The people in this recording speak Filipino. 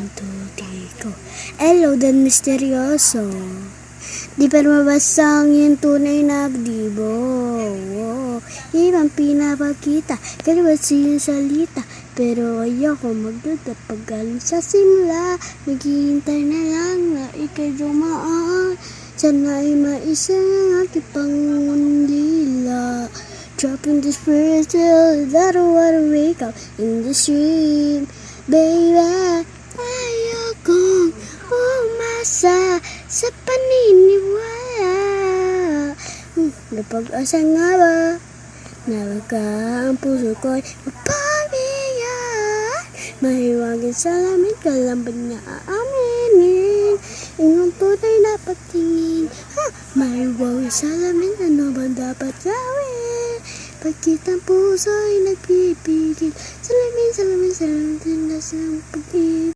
1, 2, 3, go. Hello dan misteryoso. Di pa mabasa ang iyong tunay na akdibo. Ibang pinapakita, kaliwat sa iyong salita. Pero ayoko magduda pag galing sa simula. Maghihintay na lang na ikay dumaan. Sana ay maisa ng aking pangundila. Dropping the spirit till that I wanna wake up in the stream. Baby, ayokong umasa sa paniniwala. Napag-asa nga ba na baka ang puso ko'y mapagbigyan? Mahiwagan sa lamin, kalambad na aaminin. Iyong tunay na pagtingin, mahiwagan sa lamin, ano ba dapat gawin? Pagkit ang puso ay nagpipigil, salamin, salamin, salamin, sa pag-ibig.